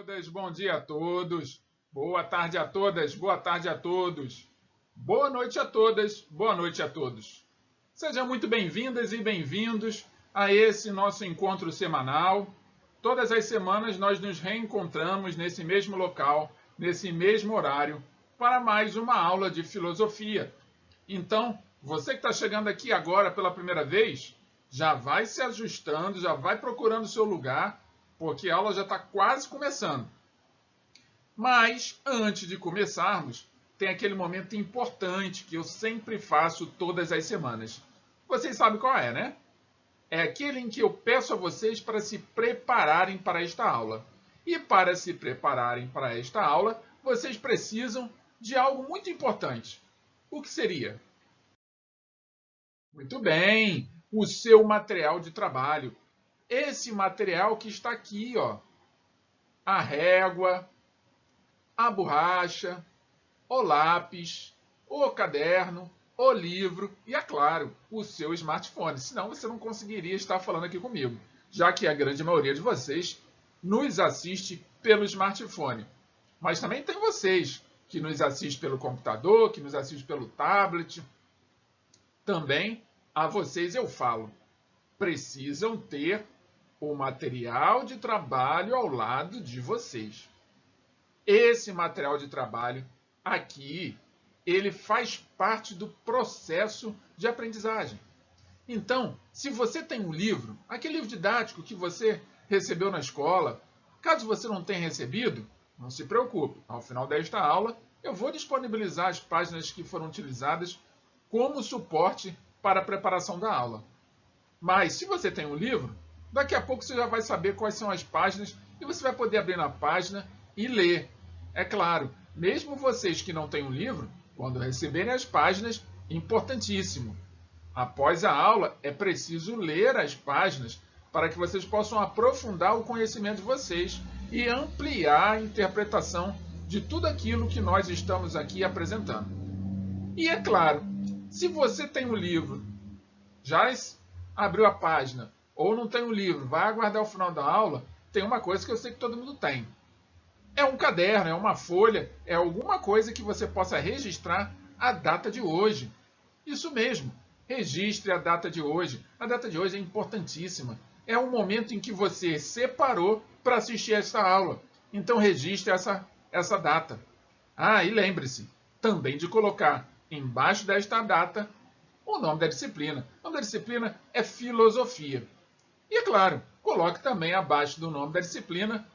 todas, bom dia a todos, boa tarde a todas, boa tarde a todos, boa noite a todas, boa noite a todos. Sejam muito bem-vindas e bem-vindos a esse nosso encontro semanal. Todas as semanas nós nos reencontramos nesse mesmo local, nesse mesmo horário, para mais uma aula de filosofia. Então, você que está chegando aqui agora pela primeira vez, já vai se ajustando, já vai procurando o seu lugar, porque a aula já está quase começando. Mas, antes de começarmos, tem aquele momento importante que eu sempre faço todas as semanas. Vocês sabem qual é, né? É aquele em que eu peço a vocês para se prepararem para esta aula. E para se prepararem para esta aula, vocês precisam de algo muito importante. O que seria? Muito bem, o seu material de trabalho. Esse material que está aqui, ó. A régua, a borracha, o lápis, o caderno, o livro e, é claro, o seu smartphone. Senão você não conseguiria estar falando aqui comigo, já que a grande maioria de vocês nos assiste pelo smartphone. Mas também tem vocês que nos assistem pelo computador, que nos assistem pelo tablet. Também a vocês eu falo, precisam ter o material de trabalho ao lado de vocês. Esse material de trabalho aqui, ele faz parte do processo de aprendizagem. Então, se você tem um livro, aquele livro didático que você recebeu na escola, caso você não tenha recebido, não se preocupe. Ao final desta aula, eu vou disponibilizar as páginas que foram utilizadas como suporte para a preparação da aula. Mas, se você tem um livro, daqui a pouco você já vai saber quais são as páginas e você vai poder abrir na página e ler. É claro, mesmo vocês que não têm um livro, quando receberem as páginas, importantíssimo. Após a aula, é preciso ler as páginas para que vocês possam aprofundar o conhecimento de vocês e ampliar a interpretação de tudo aquilo que nós estamos aqui apresentando. E é claro, se você tem um livro, já abriu a página, ou não tem um livro, vai aguardar o final da aula, tem uma coisa que eu sei que todo mundo tem. É um caderno, é uma folha, é alguma coisa que você possa registrar a data de hoje. Isso mesmo, registre a data de hoje. A data de hoje é importantíssima. É o momento em que você separou para assistir esta aula. Então registre essa data. Ah, e lembre-se também de colocar embaixo desta data o nome da disciplina. O nome da disciplina é filosofia. E, é claro, coloque também abaixo do nome da disciplina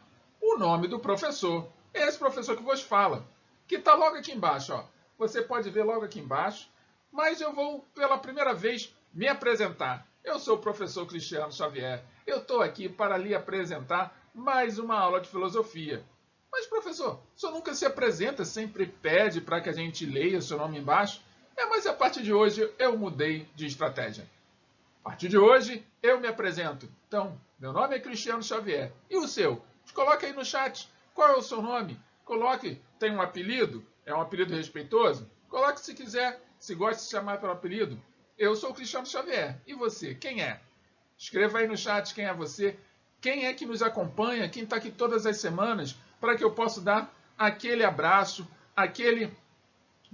o nome do professor. Esse professor que vos fala, que está logo aqui embaixo. Ó. Você pode ver logo aqui embaixo, mas eu vou, pela primeira vez, me apresentar. Eu sou o professor Cristiano Xavier. Eu estou aqui para lhe apresentar mais uma aula de filosofia. Mas, professor, o senhor nunca se apresenta, sempre pede para que a gente leia o seu nome embaixo? Mas a partir de hoje eu mudei de estratégia. A partir de hoje eu me apresento. Então, meu nome é Cristiano Xavier. E o seu? Coloque aí no chat. Qual é o seu nome? Coloque, tem um apelido? É um apelido respeitoso? Coloque se quiser, se gosta de se chamar pelo apelido. Eu sou o Cristiano Xavier. E você? Quem é? Escreva aí no chat quem é você. Quem é que nos acompanha? Quem está aqui todas as semanas? Para que eu possa dar aquele abraço, aquele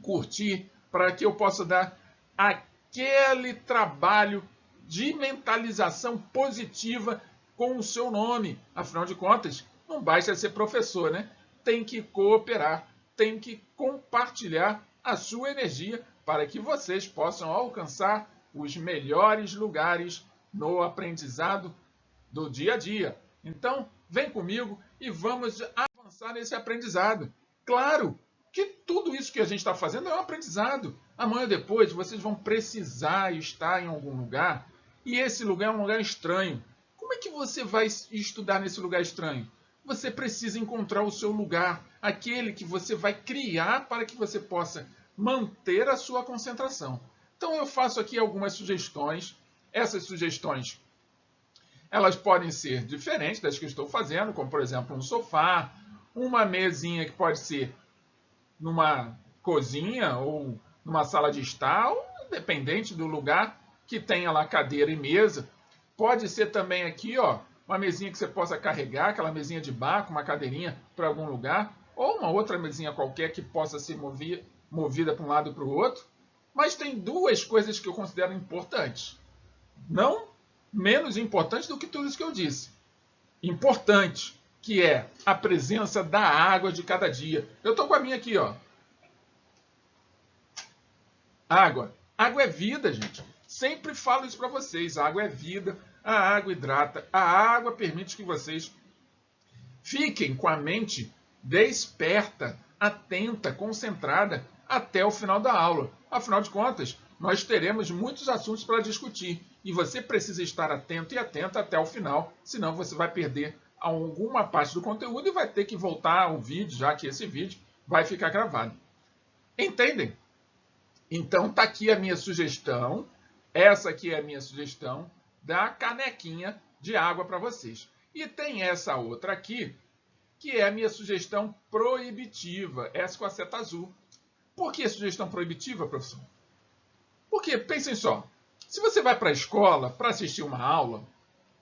curtir, para que eu possa dar aquele trabalho de mentalização positiva com o seu nome. Afinal de contas, não basta ser professor, né? Tem que cooperar, tem que compartilhar a sua energia para que vocês possam alcançar os melhores lugares no aprendizado do dia a dia. Então, vem comigo e vamos avançar nesse aprendizado. Claro que tudo isso que a gente está fazendo é um aprendizado. Amanhã ou depois vocês vão precisar estar em algum lugar e esse lugar é um lugar estranho. Como é que você vai estudar nesse lugar estranho? Você precisa encontrar o seu lugar, aquele que você vai criar para que você possa manter a sua concentração. Então eu faço aqui algumas sugestões. Essas sugestões, elas podem ser diferentes das que eu estou fazendo, como por exemplo um sofá, uma mesinha que pode ser numa cozinha ou numa sala de estar, ou independente do lugar que tenha lá cadeira e mesa. Pode ser também aqui, ó, uma mesinha que você possa carregar, aquela mesinha de bar com uma cadeirinha para algum lugar, ou uma outra mesinha qualquer que possa ser movida para um lado e para o outro. Mas tem duas coisas que eu considero importantes. Não menos importantes do que tudo isso que eu disse. Importante, que é a presença da água de cada dia. Eu estou com a minha aqui, ó. Água. Água é vida, gente. Sempre falo isso para vocês. A água é vida, a água hidrata, a água permite que vocês fiquem com a mente desperta, atenta, concentrada até o final da aula. Afinal de contas, nós teremos muitos assuntos para discutir e você precisa estar atento e atenta até o final, senão você vai perder alguma parte do conteúdo e vai ter que voltar ao vídeo, já que esse vídeo vai ficar gravado. Entendem? Então tá aqui a minha sugestão, essa aqui é a minha sugestão da canequinha de água para vocês. E tem essa outra aqui, que é a minha sugestão proibitiva, essa com a seta azul. Por que sugestão proibitiva, professor? Porque, pensem só, se você vai para a escola para assistir uma aula,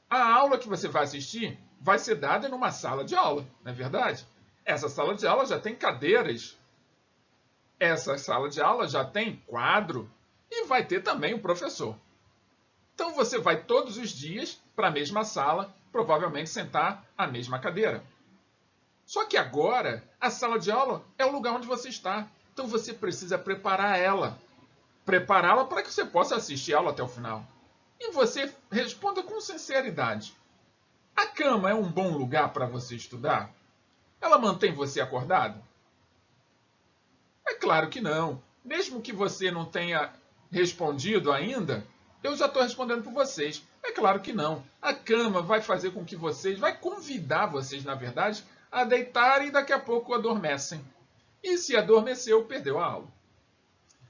a aula que você vai assistir vai ser dada numa sala de aula, não é verdade? Essa sala de aula já tem cadeiras, essa sala de aula já tem quadro e vai ter também o professor. Então você vai todos os dias para a mesma sala, provavelmente sentar à mesma cadeira. Só que agora, a sala de aula é o lugar onde você está. Então você precisa preparar ela. Prepará-la para que você possa assistir a aula até o final. E você responda com sinceridade. A cama é um bom lugar para você estudar? Ela mantém você acordado? É claro que não. Mesmo que você não tenha respondido ainda, eu já estou respondendo por vocês. É claro que não. A cama vai fazer com que vocês, vai convidar vocês, na verdade, a deitarem e daqui a pouco adormecem. E se adormeceu, perdeu a aula.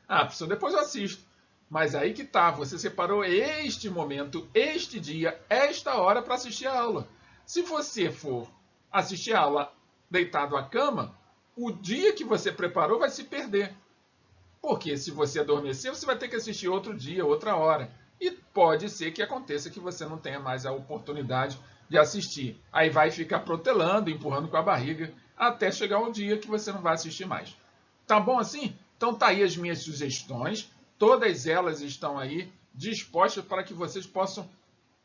Ah, professor, depois eu assisto. Mas aí que tá, você separou este momento, este dia, esta hora para assistir a aula. Se você for assistir a aula deitado à cama, o dia que você preparou vai se perder. Porque se você adormecer, você vai ter que assistir outro dia, outra hora. E pode ser que aconteça que você não tenha mais a oportunidade de assistir. Aí vai ficar protelando, empurrando com a barriga, até chegar um dia que você não vai assistir mais. Tá bom assim? Então tá aí as minhas sugestões. Todas elas estão aí dispostas para que vocês possam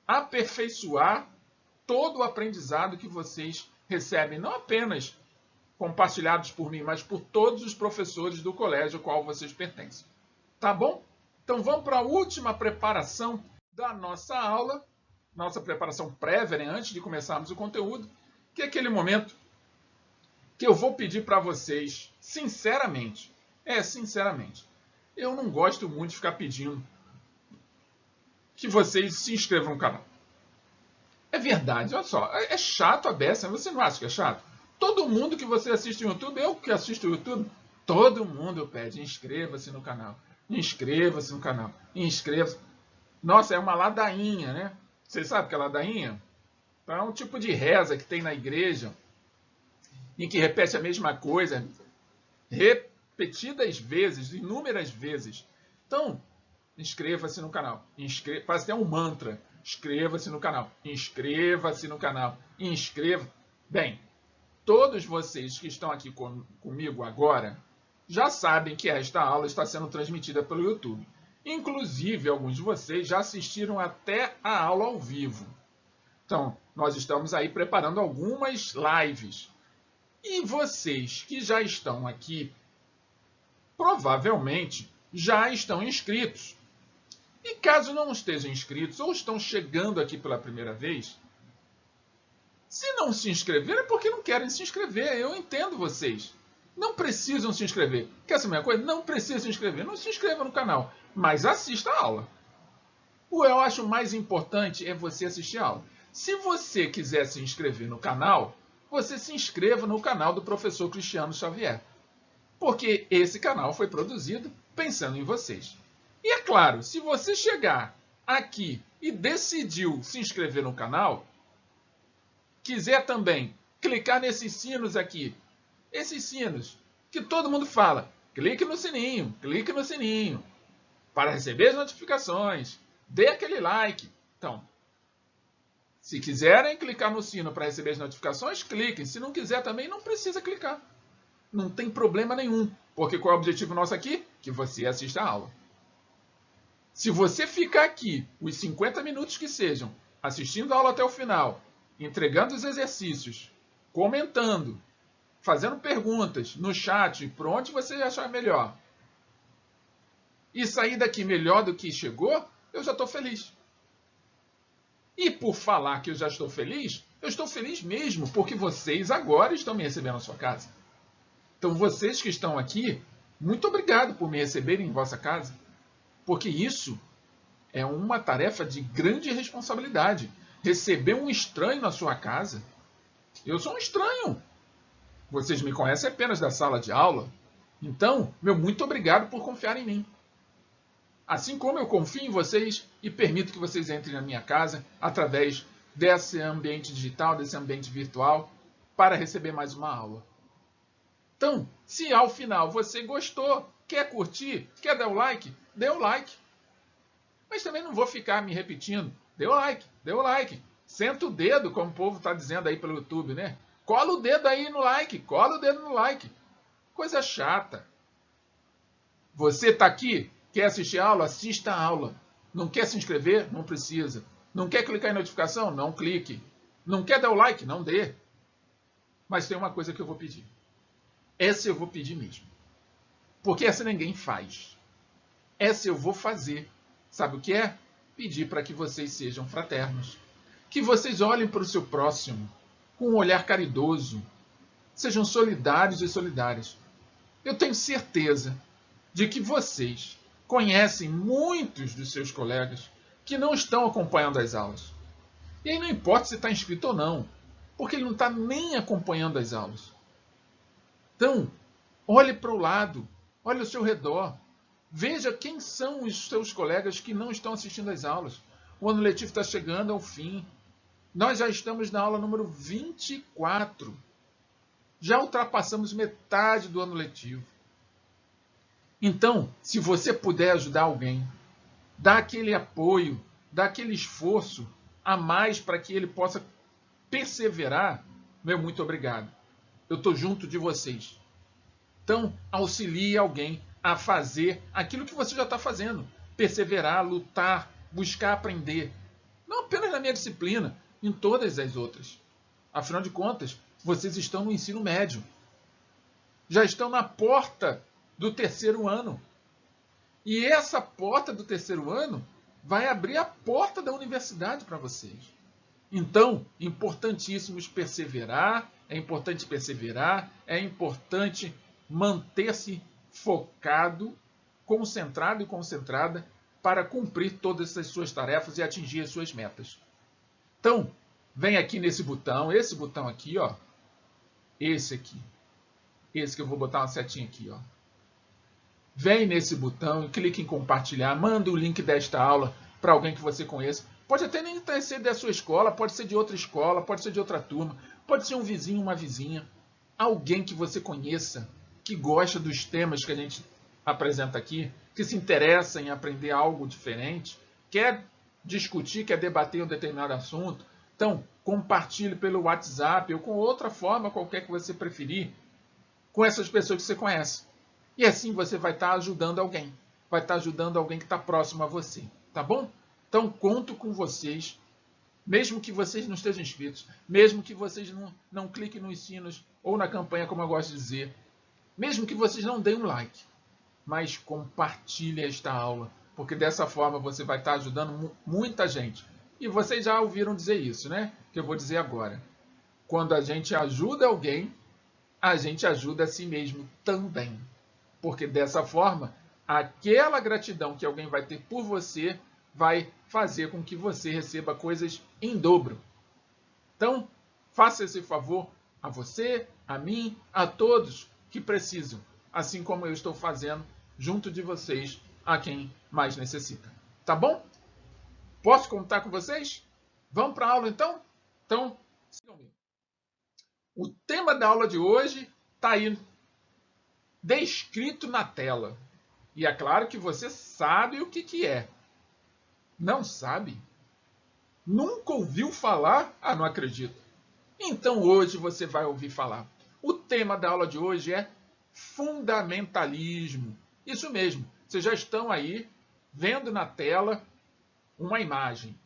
aperfeiçoar todo o aprendizado que vocês recebem, não apenas compartilhados por mim, mas por todos os professores do colégio ao qual vocês pertencem. Tá bom? Então vamos para a última preparação da nossa aula, nossa preparação prévia, né, antes de começarmos o conteúdo, que é aquele momento que eu vou pedir para vocês, sinceramente, sinceramente, eu não gosto muito de ficar pedindo que vocês se inscrevam no canal. É verdade, olha só, é chato a beça, você não acha que é chato? Todo mundo que você assiste no YouTube, eu que assisto o YouTube, todo mundo pede, inscreva-se no canal, inscreva-se no canal, inscreva-se. Nossa, é uma ladainha, né? Vocês sabem o que é ladainha? É um tipo de reza que tem na igreja, em que repete a mesma coisa, repetidas vezes, inúmeras vezes. Então, inscreva-se no canal, faz até um mantra, inscreva-se no canal, inscreva-se no canal, inscreva. Bem, todos vocês que estão aqui comigo agora já sabem que esta aula está sendo transmitida pelo YouTube. Inclusive, alguns de vocês já assistiram até a aula ao vivo. Então, nós estamos aí preparando algumas lives. E vocês que já estão aqui, provavelmente já estão inscritos. E caso não estejam inscritos ou estão chegando aqui pela primeira vez, se não se inscreveram é porque não querem se inscrever. Eu entendo vocês. Não precisam se inscrever. Quer saber uma coisa? Não precisam se inscrever. Não se inscreva no canal, mas assista a aula. O que eu acho mais importante é você assistir a aula. Se você quiser se inscrever no canal, você se inscreva no canal do professor Cristiano Xavier. Porque esse canal foi produzido pensando em vocês. E é claro, se você chegar aqui e decidiu se inscrever no canal, quiser também clicar nesses sinos aqui, esses sinos que todo mundo fala, clique no sininho para receber as notificações, dê aquele like. Então, Se quiserem clicar no sino para receber as notificações, cliquem. Se não quiser também, não precisa clicar. Não tem problema nenhum. Porque qual é o objetivo nosso aqui? Que você assista a aula. Se você ficar aqui os 50 minutos que sejam, assistindo a aula até o final, entregando os exercícios, comentando, fazendo perguntas no chat, por onde você achar melhor, e sair daqui melhor do que chegou, eu já estou feliz. E por falar que eu já estou feliz, eu estou feliz mesmo, porque vocês agora estão me recebendo na sua casa. Então, vocês que estão aqui, muito obrigado por me receberem em vossa casa, porque isso é uma tarefa de grande responsabilidade. Receber um estranho na sua casa. Eu sou um estranho. Vocês me conhecem apenas da sala de aula. Então, meu muito obrigado por confiar em mim. Assim como eu confio em vocês e permito que vocês entrem na minha casa através desse ambiente digital, desse ambiente virtual, para receber mais uma aula. Então, se ao final você gostou, quer curtir, quer dar o like, dê o like. Mas também não vou ficar me repetindo. Dê o like, dê o like. Senta o dedo, como o povo está dizendo aí pelo YouTube, né? Cola o dedo aí no like, cola o dedo no like. Coisa chata. Você está aqui, quer assistir a aula? Assista a aula. Não quer se inscrever? Não precisa. Não quer clicar em notificação? Não clique. Não quer dar o like? Não dê. Mas tem uma coisa que eu vou pedir. Essa eu vou pedir mesmo. Porque essa ninguém faz. Essa eu vou fazer. Sabe o que é? Pedir para que vocês sejam fraternos. Que vocês olhem para o seu próximo com um olhar caridoso. Sejam solidários e solidárias. Eu tenho certeza de que vocês conhecem muitos dos seus colegas que não estão acompanhando as aulas. E aí não importa se está inscrito ou não, porque ele não está nem acompanhando as aulas. Então, olhe para o lado, olhe ao seu redor. Veja quem são os seus colegas que não estão assistindo às aulas. O ano letivo está chegando ao fim. Nós já estamos na aula número 24. Já ultrapassamos metade do ano letivo. Então, se você puder ajudar alguém, dá aquele apoio, dá aquele esforço a mais para que ele possa perseverar, meu muito obrigado. Eu estou junto de vocês. Então, auxilie alguém a fazer aquilo que você já está fazendo. Perseverar, lutar, buscar aprender. Não apenas na minha disciplina, em todas as outras. Afinal de contas, vocês estão no ensino médio. Já estão na porta do terceiro ano. E essa porta do terceiro ano vai abrir a porta da universidade para vocês. Então, importantíssimo perseverar, é importante manter-se focado, concentrado e concentrada para cumprir todas as suas tarefas e atingir as suas metas. Então, vem aqui nesse botão, esse botão aqui, ó, esse aqui, esse que eu vou botar uma setinha aqui, ó. Vem nesse botão e clique em compartilhar, manda o link desta aula para alguém que você conheça. Pode até nem ser da sua escola, pode ser de outra escola, pode ser de outra turma, pode ser um vizinho, uma vizinha, alguém que você conheça, que gosta dos temas que a gente apresenta aqui, que se interessa em aprender algo diferente, quer discutir, quer debater um determinado assunto. Então, compartilhe pelo WhatsApp ou com outra forma qualquer que você preferir, com essas pessoas que você conhece. E assim você vai estar ajudando alguém. Vai estar ajudando alguém que está próximo a você. Tá bom? Então, conto com vocês. Mesmo que vocês não estejam inscritos. Mesmo que vocês não cliquem nos sinos ou na campanha, como eu gosto de dizer. Mesmo que vocês não deem um like. Mas compartilhe esta aula. Porque dessa forma você vai estar ajudando muita gente. E vocês já ouviram dizer isso, né? Que eu vou dizer agora. Quando a gente ajuda alguém, a gente ajuda a si mesmo também. Porque dessa forma, aquela gratidão que alguém vai ter por você vai fazer com que você receba coisas em dobro. Então, faça esse favor a você, a mim, a todos que precisam, assim como eu estou fazendo junto de vocês, a quem mais necessita. Tá bom? Posso contar com vocês? Vamos para a aula então? Então, sigam-me. O tema da aula de hoje está aí descrito na tela. E é claro que você sabe o que é. Não sabe? Nunca ouviu falar? Ah, não acredito. Então hoje você vai ouvir falar. O tema da aula de hoje é fundamentalismo. Isso mesmo, vocês já estão aí vendo na tela uma imagem.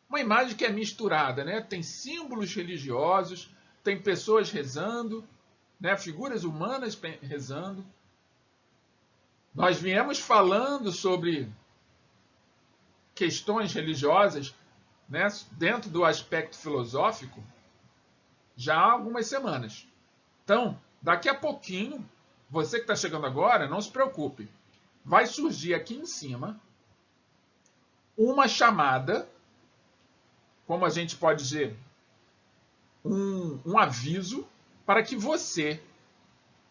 Uma imagem que é misturada, né? Tem símbolos religiosos, tem pessoas rezando, né? Figuras humanas rezando. Nós viemos falando sobre questões religiosas, né? Dentro do aspecto filosófico já há algumas semanas. Então, daqui a pouquinho, você que está chegando agora, não se preocupe. Vai surgir aqui em cima uma chamada, como a gente pode dizer, um aviso para que você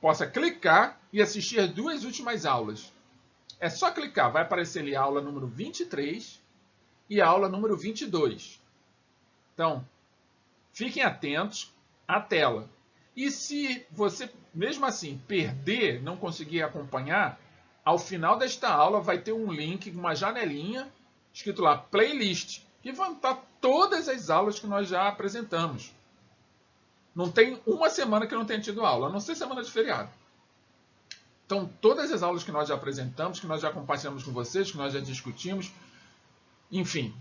possa clicar e assistir as duas últimas aulas. É só clicar, vai aparecer ali a aula número 23 e a aula número 22. Então, fiquem atentos à tela. E se você, mesmo assim, perder, não conseguir acompanhar, ao final desta aula vai ter um link, uma janelinha, escrito lá, playlist, que vão estar todas as aulas que nós já apresentamos. Não tem uma semana que não tenha tido aula, a não ser semana de feriado. Então, todas as aulas que nós já apresentamos, que nós já compartilhamos com vocês, que nós já discutimos, enfim,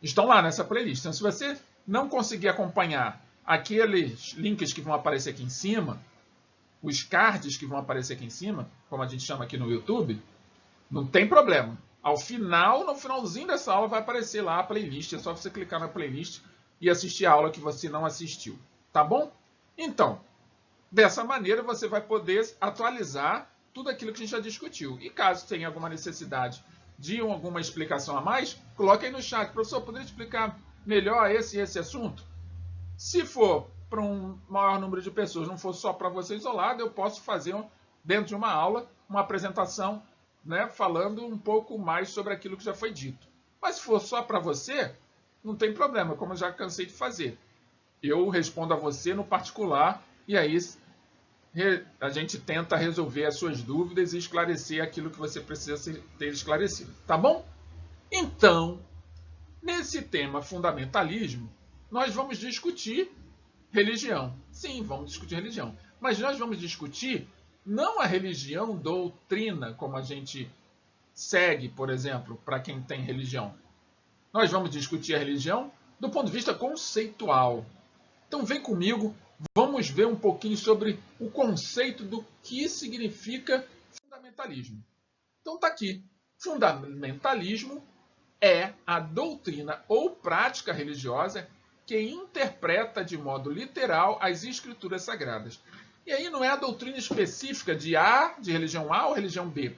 estão lá nessa playlist. Então, se você não conseguir acompanhar aqueles links que vão aparecer aqui em cima, os cards que vão aparecer aqui em cima, como a gente chama aqui no YouTube, não tem problema. Ao final, no finalzinho dessa aula, vai aparecer lá a playlist. É só você clicar na playlist e assistir a aula que você não assistiu. Tá bom? Então, dessa maneira você vai poder atualizar tudo aquilo que a gente já discutiu. E caso tenha alguma necessidade de alguma explicação a mais, coloque aí no chat. Professor, poderia explicar melhor esse assunto? Se for para um maior número de pessoas, não for só para você isolado, eu posso fazer, dentro de uma aula, uma apresentação, né, falando um pouco mais sobre aquilo que já foi dito. Mas se for só para você, não tem problema, como eu já cansei de fazer. Eu respondo a você no particular e aí a gente tenta resolver as suas dúvidas e esclarecer aquilo que você precisa ter esclarecido. Tá bom? Então, nesse tema fundamentalismo, nós vamos discutir religião. Sim, vamos discutir religião. Mas nós vamos discutir não a religião doutrina, como a gente segue, por exemplo, para quem tem religião. Nós vamos discutir a religião do ponto de vista conceitual. Então vem comigo, vamos ver um pouquinho sobre o conceito do que significa fundamentalismo. Então está aqui. Fundamentalismo é a doutrina ou prática religiosa que interpreta de modo literal as escrituras sagradas. E aí não é a doutrina específica de religião A ou religião B.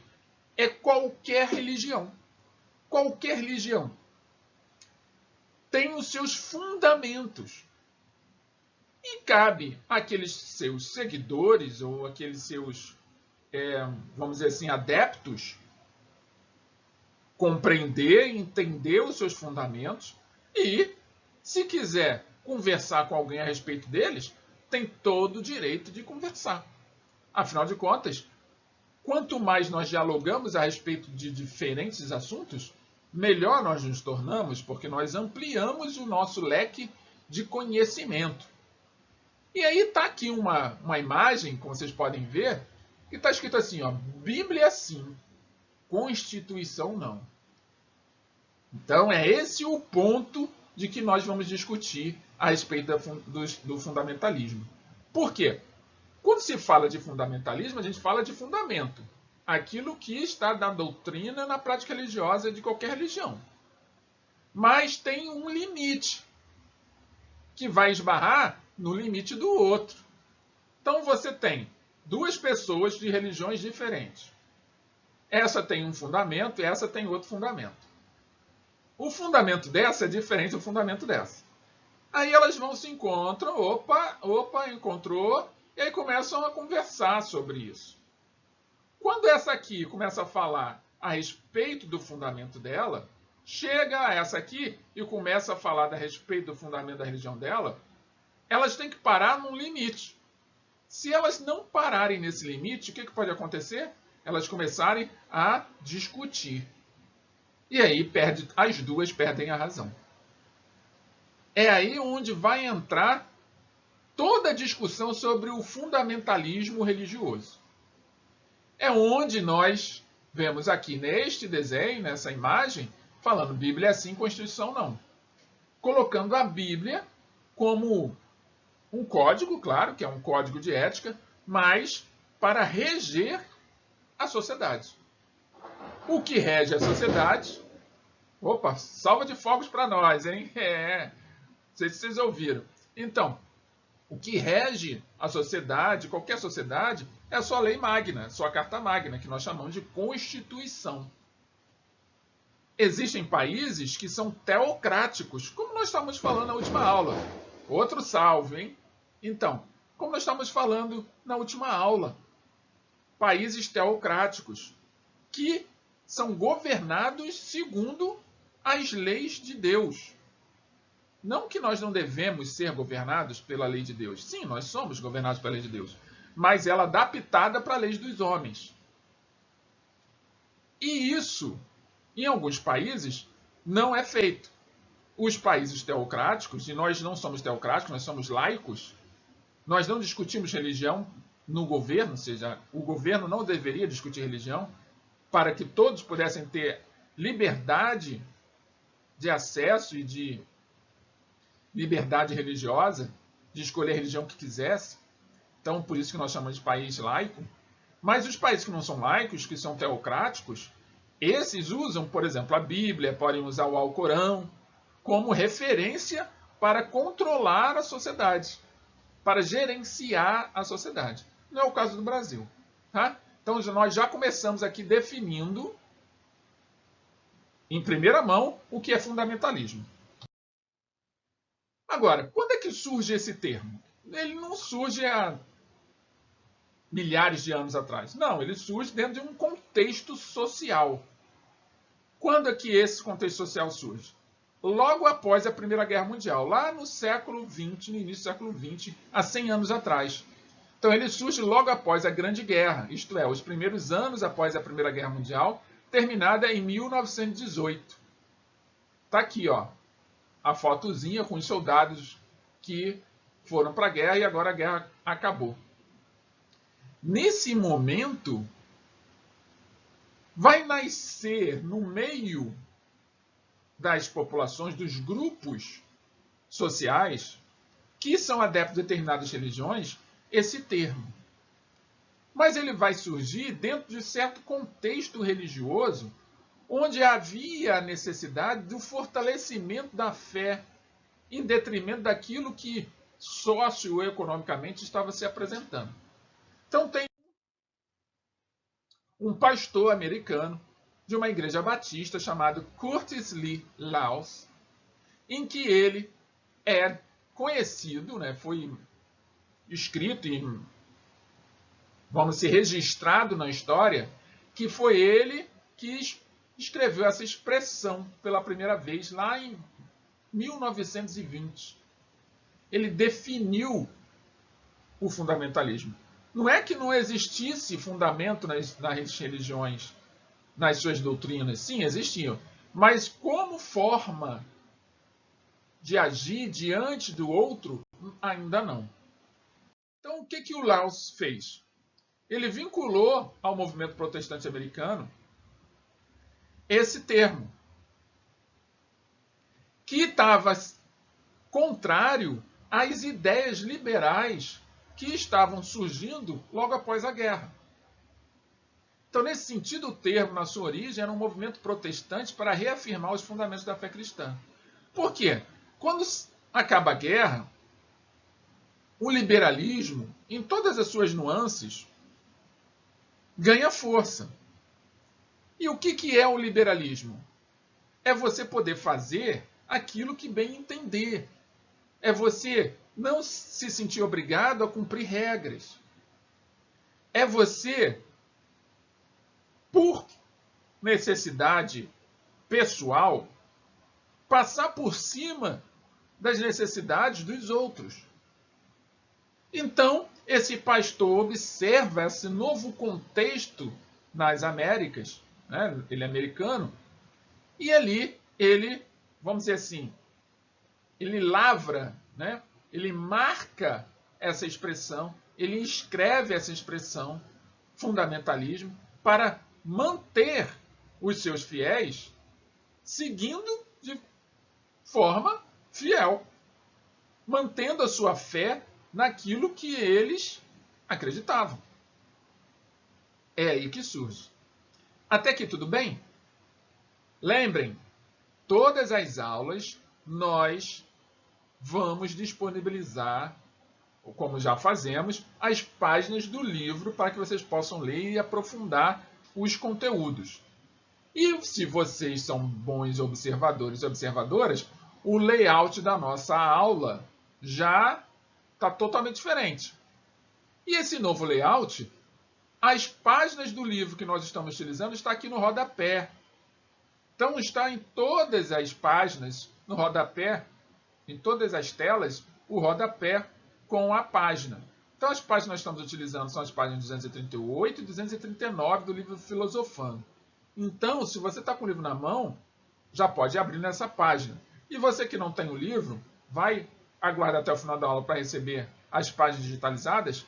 É qualquer religião. Qualquer religião tem os seus fundamentos. E cabe àqueles seus seguidores ou àqueles seus, vamos dizer assim, adeptos, compreender e entender os seus fundamentos e, se quiser conversar com alguém a respeito deles, tem todo o direito de conversar. Afinal de contas, quanto mais nós dialogamos a respeito de diferentes assuntos, melhor nós nos tornamos, porque nós ampliamos o nosso leque de conhecimento. E aí está aqui uma imagem, como vocês podem ver, que está escrito assim, ó, Bíblia sim, Constituição não. Então é esse o ponto de que nós vamos discutir a respeito do fundamentalismo. Por quê? Quando se fala de fundamentalismo, a gente fala de fundamento. Aquilo que está na doutrina, na prática religiosa de qualquer religião. Mas tem um limite, que vai esbarrar no limite do outro. Então você tem duas pessoas de religiões diferentes. Essa tem um fundamento e essa tem outro fundamento. O fundamento dessa é diferente do fundamento dessa. Aí elas vão se encontram, opa, encontrou, e aí começam a conversar sobre isso. Quando essa aqui começa a falar a respeito do fundamento dela, chega a essa aqui e começa a falar a respeito do fundamento da religião dela, elas têm que parar num limite. Se elas não pararem nesse limite, o que pode acontecer? Elas começarem a discutir. E aí as duas perdem a razão. É aí onde vai entrar toda a discussão sobre o fundamentalismo religioso. É onde nós vemos aqui neste desenho, nessa imagem, falando Bíblia é sim, Constituição não. Colocando a Bíblia como um código, claro, que é um código de ética, mas para reger a sociedade. O que rege a sociedade... Opa, salva de fogos para nós, hein? Não sei se vocês ouviram. Então, o que rege a sociedade, qualquer sociedade, é a sua lei magna, sua carta magna, que nós chamamos de Constituição. Existem países que são teocráticos, como nós estamos falando na última aula. Outro salve, hein? Então, como nós estamos falando na última aula, países teocráticos que são governados segundo as leis de Deus. Não que nós não devemos ser governados pela lei de Deus. Sim, nós somos governados pela lei de Deus. Mas ela adaptada para a lei dos homens. E isso, em alguns países, não é feito. Os países teocráticos, e nós não somos teocráticos, nós somos laicos, nós não discutimos religião no governo, ou seja, o governo não deveria discutir religião, para que todos pudessem ter liberdade de acesso e de liberdade religiosa, de escolher a religião que quisesse. Então, por isso que nós chamamos de país laico. Mas os países que não são laicos, que são teocráticos, esses usam, por exemplo, a Bíblia, podem usar o Alcorão como referência para controlar a sociedade, para gerenciar a sociedade. Não é o caso do Brasil. Tá? Então, nós já começamos aqui definindo, em primeira mão, o que é fundamentalismo. Agora, quando é que surge esse termo? Ele não surge há milhares de anos atrás. Não, ele surge dentro de um contexto social. Quando é que esse contexto social surge? Logo após a Primeira Guerra Mundial, lá no século XX, no início do século XX, há 100 anos atrás. Então ele surge logo após a Grande Guerra, isto é, os primeiros anos após a Primeira Guerra Mundial, terminada em 1918. Está aqui, ó, a fotozinha com os soldados que foram para a guerra e agora a guerra acabou. Nesse momento, vai nascer no meio das populações, dos grupos sociais que são adeptos de determinadas religiões, esse termo. Mas ele vai surgir dentro de certo contexto religioso, onde havia a necessidade do fortalecimento da fé, em detrimento daquilo que socioeconomicamente estava se apresentando. Então tem um pastor americano de uma igreja batista chamado Curtis Lee Laws, em que ele é conhecido, né, foi escrito e, vamos dizer, registrado na história, que foi ele que escreveu essa expressão pela primeira vez lá em 1920. Ele definiu o fundamentalismo. Não é que não existisse fundamento nas religiões, nas suas doutrinas. Sim, existiam. Mas como forma de agir diante do outro, ainda não. Então, o que o Laws fez? Ele vinculou ao movimento protestante americano esse termo, que estava contrário às ideias liberais que estavam surgindo logo após a guerra. Então, nesse sentido, o termo, na sua origem, era um movimento protestante para reafirmar os fundamentos da fé cristã. Por quê? Quando acaba a guerra, o liberalismo, em todas as suas nuances, ganha força. E o que é o liberalismo? É você poder fazer aquilo que bem entender. É você não se sentir obrigado a cumprir regras. É você, por necessidade pessoal, passar por cima das necessidades dos outros. Então, esse pastor observa esse novo contexto nas Américas, né? Ele é americano, e ali ele, vamos dizer assim, ele lavra, né? Ele marca essa expressão, ele escreve essa expressão, fundamentalismo, para manter os seus fiéis seguindo de forma fiel, mantendo a sua fé naquilo que eles acreditavam. É aí que surge. Até aqui tudo bem? Lembrem, todas as aulas nós vamos disponibilizar, como já fazemos, as páginas do livro para que vocês possam ler e aprofundar os conteúdos. E se vocês são bons observadores e observadoras, o layout da nossa aula já está totalmente diferente. E esse novo layout, as páginas do livro que nós estamos utilizando está aqui no rodapé. Então está em todas as páginas, no rodapé, em todas as telas, o rodapé com a página. Então as páginas que nós estamos utilizando são as páginas 238 e 239 do livro Filosofando. Então, se você está com o livro na mão, já pode abrir nessa página. E você que não tem o livro, vai aguardar até o final da aula para receber as páginas digitalizadas,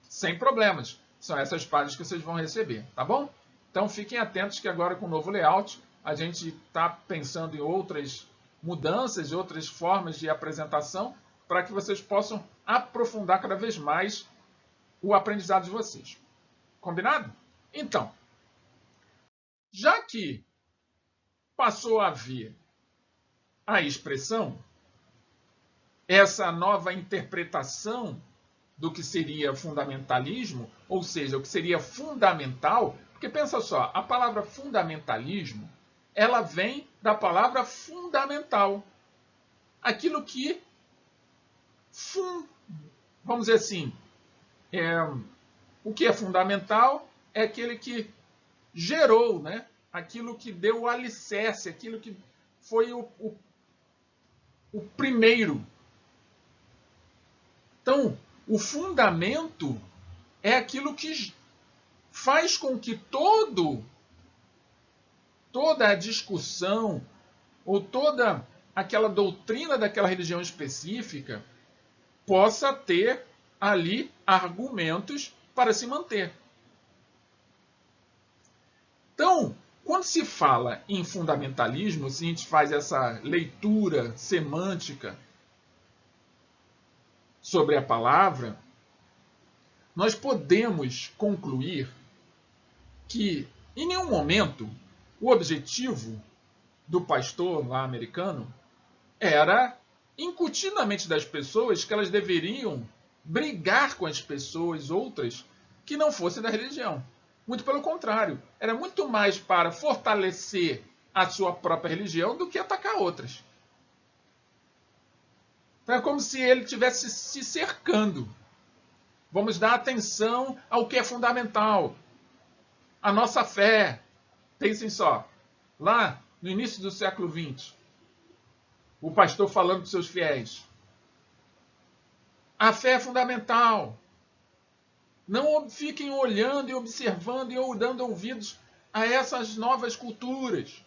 sem problemas. São essas páginas que vocês vão receber, tá bom? Então fiquem atentos que agora com o novo layout, a gente está pensando em outras mudanças, outras formas de apresentação, para que vocês possam aprofundar cada vez mais o aprendizado de vocês. Combinado? Então, já que passou a haver a expressão, essa nova interpretação do que seria fundamentalismo, ou seja, o que seria fundamental, porque pensa só, a palavra fundamentalismo, ela vem da palavra fundamental. Aquilo que, vamos dizer assim, o que é fundamental é aquele que gerou, né? Aquilo que deu o alicerce, aquilo que foi o primeiro. Então, o fundamento é aquilo que faz com que toda a discussão ou toda aquela doutrina daquela religião específica possa ter ali argumentos para se manter. Então, quando se fala em fundamentalismo, se a gente faz essa leitura semântica sobre a palavra, nós podemos concluir que, em nenhum momento, o objetivo do pastor lá americano era incutir na mente das pessoas que elas deveriam brigar com as pessoas outras que não fossem da religião. Muito pelo contrário, era muito mais para fortalecer a sua própria religião do que atacar outras. Então é como se ele estivesse se cercando. Vamos dar atenção ao que é fundamental. A nossa fé. Pensem só, lá no início do século XX, o pastor falando para os seus fiéis. A fé é fundamental. Não fiquem olhando e observando e dando ouvidos a essas novas culturas.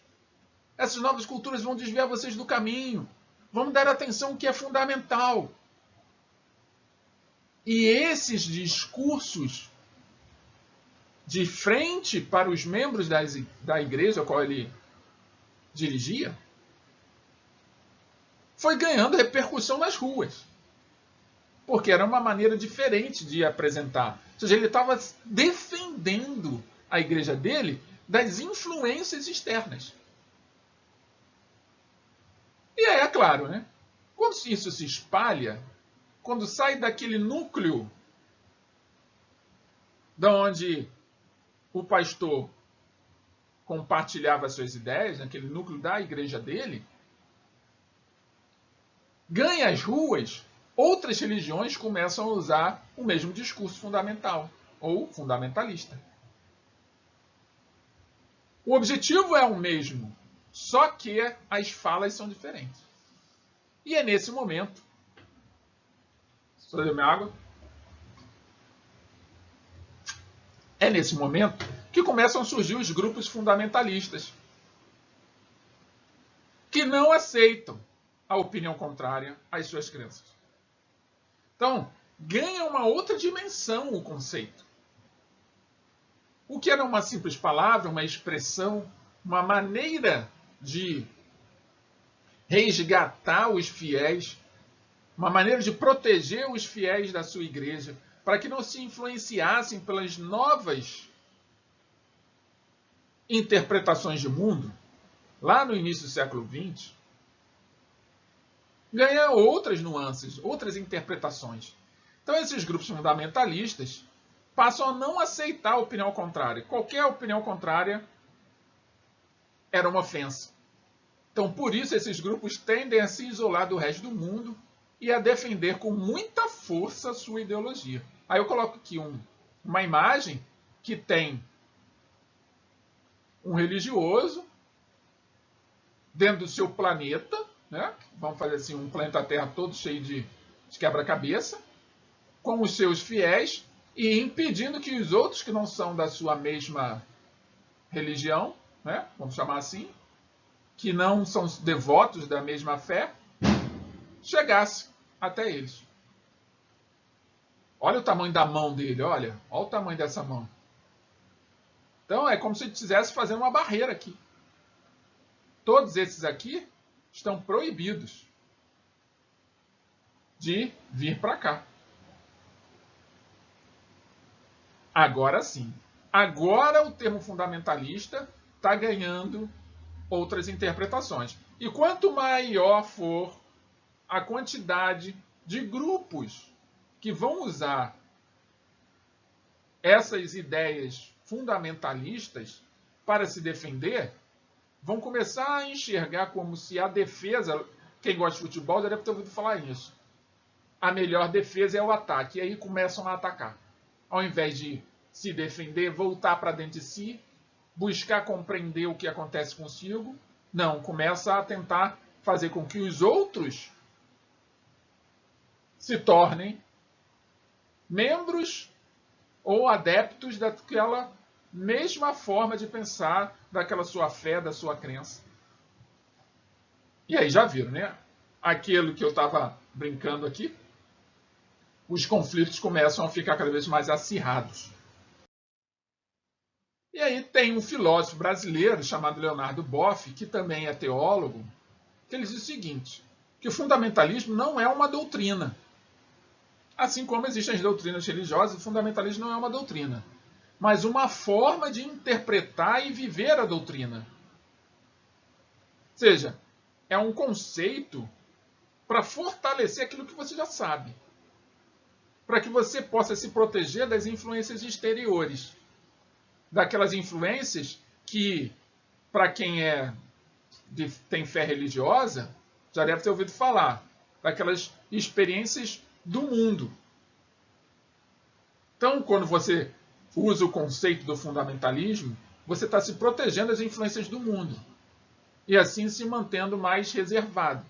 Essas novas culturas vão desviar vocês do caminho. Vamos dar atenção ao que é fundamental. E esses discursos de frente para os membros da igreja a qual ele dirigia, foi ganhando repercussão nas ruas. Porque era uma maneira diferente de apresentar. Ou seja, ele estava defendendo a igreja dele das influências externas. E aí, é claro, né? Quando isso se espalha, quando sai daquele núcleo de onde o pastor compartilhava suas ideias, naquele núcleo da igreja dele, ganha as ruas, outras religiões começam a usar o mesmo discurso fundamental, ou fundamentalista. O objetivo é o mesmo, só que as falas são diferentes. E é nesse momento... Só deu minha água? É nesse momento que começam a surgir os grupos fundamentalistas, que não aceitam a opinião contrária às suas crenças. Então, ganha uma outra dimensão o conceito. O que era uma simples palavra, uma expressão, uma maneira de resgatar os fiéis, uma maneira de proteger os fiéis da sua igreja, para que não se influenciassem pelas novas interpretações de mundo, lá no início do século XX, ganha outras nuances, outras interpretações. Então, esses grupos fundamentalistas passam a não aceitar a opinião contrária. Qualquer opinião contrária era uma ofensa. Então, por isso, esses grupos tendem a se isolar do resto do mundo e a defender com muita força a sua ideologia. Aí eu coloco aqui uma imagem que tem um religioso dentro do seu planeta, né? Vamos fazer assim, um planeta Terra todo cheio de quebra-cabeça, com os seus fiéis e impedindo que os outros que não são da sua mesma religião, né? Vamos chamar assim, que não são devotos da mesma fé, chegasse até eles. Olha o tamanho da mão dele, olha o tamanho dessa mão. Então é como se ele estivesse fazendo uma barreira aqui. Todos esses aqui estão proibidos de vir para cá. Agora sim. Agora o termo fundamentalista está ganhando outras interpretações. E quanto maior for a quantidade de grupos que vão usar essas ideias fundamentalistas para se defender, vão começar a enxergar como se a defesa, quem gosta de futebol já deve ter ouvido falar nisso, a melhor defesa é o ataque, e aí começam a atacar. Ao invés de se defender, voltar para dentro de si, buscar compreender o que acontece consigo, não, começa a tentar fazer com que os outros se tornem membros ou adeptos daquela mesma forma de pensar, daquela sua fé, da sua crença. E aí já viram, né? Aquilo que eu estava brincando aqui, os conflitos começam a ficar cada vez mais acirrados. E aí tem um filósofo brasileiro chamado Leonardo Boff, que também é teólogo, que ele diz o seguinte, que o fundamentalismo não é uma doutrina. Assim como existem as doutrinas religiosas, o fundamentalismo não é uma doutrina, mas uma forma de interpretar e viver a doutrina. Ou seja, é um conceito para fortalecer aquilo que você já sabe, para que você possa se proteger das influências exteriores, daquelas influências que, para quem tem fé religiosa, já deve ter ouvido falar, daquelas experiências do mundo. Então, quando você usa o conceito do fundamentalismo, você está se protegendo das influências do mundo e assim se mantendo mais reservado.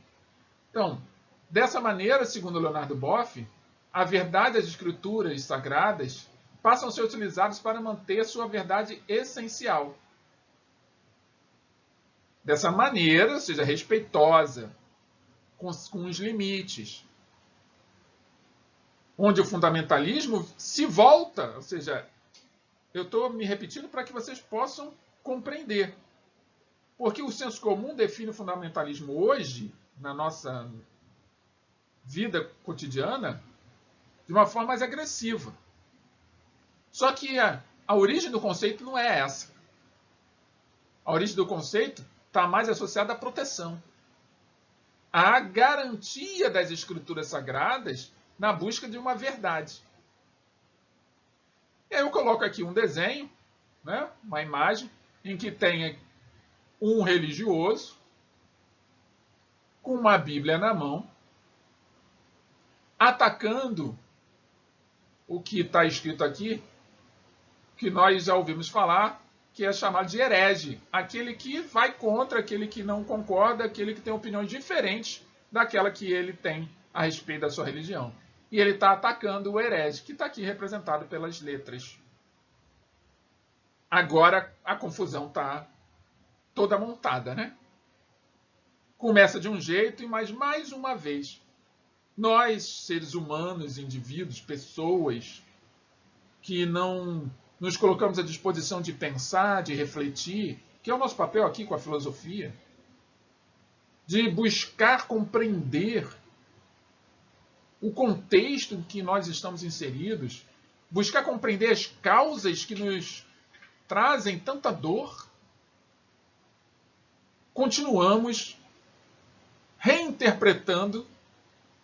Então, dessa maneira, segundo Leonardo Boff, a verdade das escrituras sagradas passam a ser utilizadas para manter sua verdade essencial. Dessa maneira, ou seja, respeitosa, com os limites. Onde o fundamentalismo se volta, ou seja, eu estou me repetindo para que vocês possam compreender. Porque o senso comum define o fundamentalismo hoje, na nossa vida cotidiana, de uma forma mais agressiva. Só que a origem do conceito não é essa. A origem do conceito está mais associada à proteção, à garantia das escrituras sagradas na busca de uma verdade. E aí eu coloco aqui um desenho, né, uma imagem, em que tem um religioso com uma Bíblia na mão, atacando o que está escrito aqui, que nós já ouvimos falar, que é chamado de herege, aquele que vai contra, aquele que não concorda, aquele que tem opiniões diferentes daquela que ele tem a respeito da sua religião. E ele está atacando o herege, que está aqui representado pelas letras. Agora a confusão está toda montada, né? Começa de um jeito, mas mais uma vez, nós, seres humanos, indivíduos, pessoas, que não nos colocamos à disposição de pensar, de refletir, que é o nosso papel aqui com a filosofia, de buscar compreender o contexto em que nós estamos inseridos, buscar compreender as causas que nos trazem tanta dor, continuamos reinterpretando,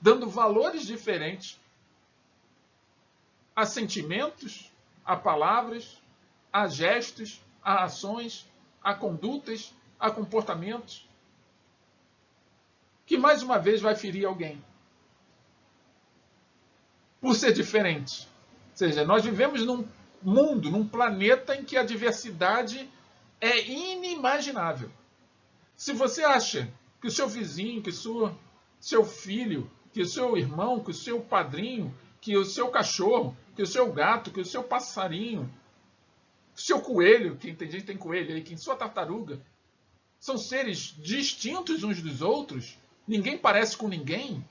dando valores diferentes a sentimentos, a palavras, a gestos, a ações, a condutas, a comportamentos, que mais uma vez vai ferir alguém. Por ser diferente. Ou seja, nós vivemos num mundo, num planeta em que a diversidade é inimaginável. Se você acha que o seu vizinho, que o seu filho, que o seu irmão, que o seu padrinho, que o seu cachorro, que o seu gato, que o seu passarinho, que o seu coelho, quem tem gente que tem coelho aí, que sua tartaruga, são seres distintos uns dos outros, ninguém parece com ninguém,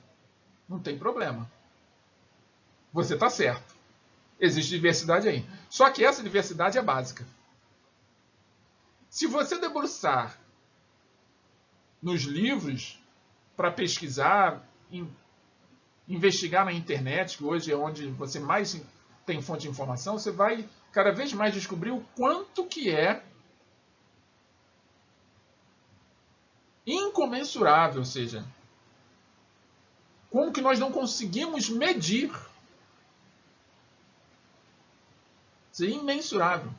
não tem problema. Você está certo. Existe diversidade aí. Só que essa diversidade é básica. Se você debruçar nos livros para pesquisar, investigar na internet, que hoje é onde você mais tem fonte de informação, você vai cada vez mais descobrir o quanto que é incomensurável, ou seja, como que nós não conseguimos medir. Isso é imensurável.